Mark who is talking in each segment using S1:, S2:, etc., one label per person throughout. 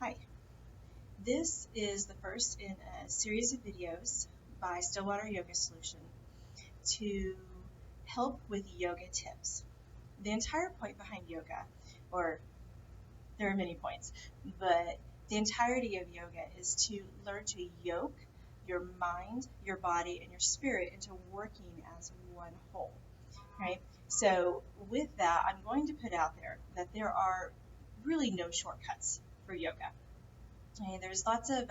S1: Hi, this is the first in a series of videos by Stillwater Yoga Solution to help with yoga tips. The entire point behind yoga, or there are many points, but the entirety of yoga is to learn to yoke your mind, your body, and your spirit into working as one whole, right? So with that, I'm going to put out there that there are really no shortcuts for yoga. Okay, there's lots of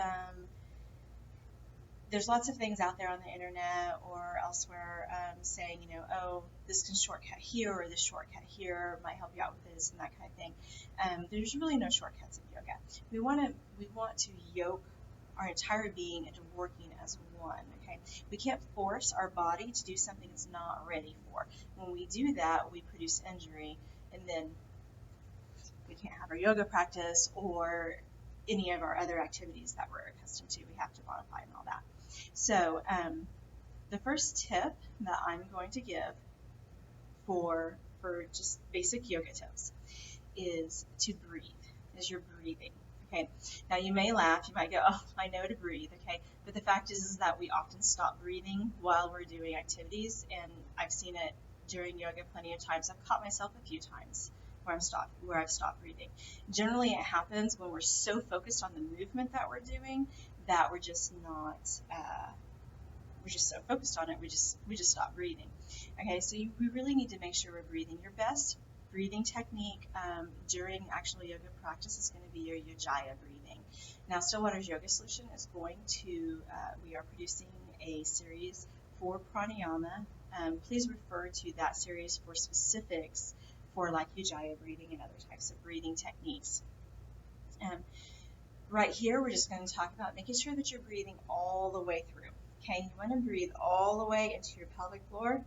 S1: things out there on the internet or elsewhere saying, oh, this can shortcut here or this shortcut here might help you out with this and that kind of thing. There's really no shortcuts in yoga. We want to yoke our entire being into working as one. Okay, we can't force our body to do something it's not ready for. When we do that, we produce injury, and then we can't have our yoga practice or any of our other activities that we're accustomed to. We have to modify and all that. So the first tip that I'm going to give for just basic yoga tips is to breathe, is your breathing. Okay, now you may laugh, you might go, oh, I know to breathe, okay, but the fact is that we often stop breathing while we're doing activities, and I've seen it during yoga plenty of times. I've caught myself a few times where I've stopped breathing. Generally, it happens when we're so focused on the movement that we're doing that we're just so focused on it, we just stop breathing. Okay, so we really need to make sure we're breathing. Your best breathing technique during actual yoga practice is going to be your Ujjayi breathing. Now, Stillwater's Yoga Solution is going to, we are producing a series for pranayama. Please refer to that series for specifics for like Ujjayi breathing and other types of breathing techniques. Right here, we're just going to talk about making sure that you're breathing all the way through. Okay, you want to breathe all the way into your pelvic floor,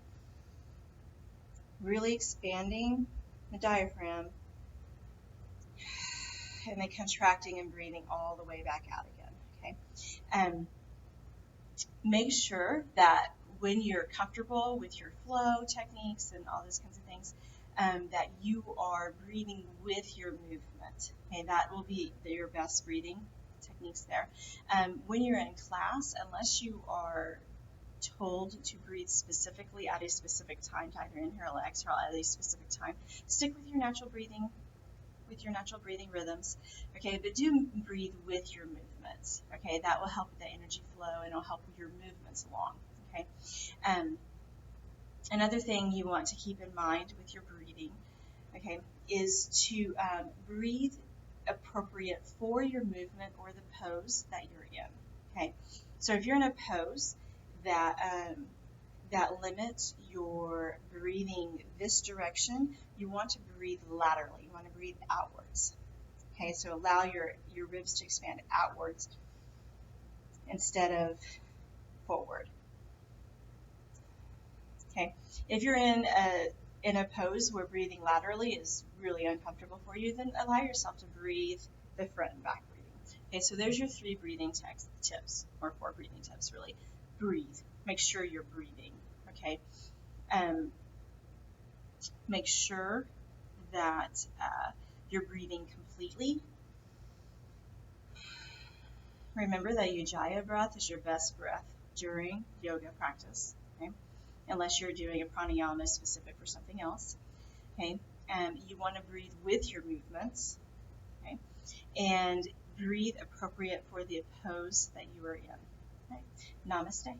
S1: really expanding the diaphragm, and then contracting and breathing all the way back out again. Okay, make sure that when you're comfortable with your flow techniques and all those kinds of things, that you are breathing with your movement. Okay, that will be your best breathing techniques there. When you're in class, unless you are told to breathe specifically at a specific time, to either inhale or exhale at a specific time, stick with your natural breathing, rhythms. Okay, but do breathe with your movements. Okay, that will help with the energy flow and it'll help with your movements along. Okay, another thing you want to keep in mind with your breathing, okay, is to breathe appropriate for your movement or the pose that you're in. Okay, so if you're in a pose that limits your breathing this direction, you want to breathe laterally. You want to breathe outwards. Okay, so allow your ribs to expand outwards instead of forward. Okay, if you're in a pose where breathing laterally is really uncomfortable for you, then allow yourself to breathe the front and back breathing. Okay, so there's your 3 breathing tips, or 4 breathing tips really. Breathe. Make sure you're breathing. Okay, make sure that you're breathing completely. Remember that Ujjayi breath is your best breath during yoga practice. Okay, unless you're doing a pranayama specific for something else. Okay, you want to breathe with your movements. Okay, and breathe appropriate for the pose that you are in. Okay, namaste.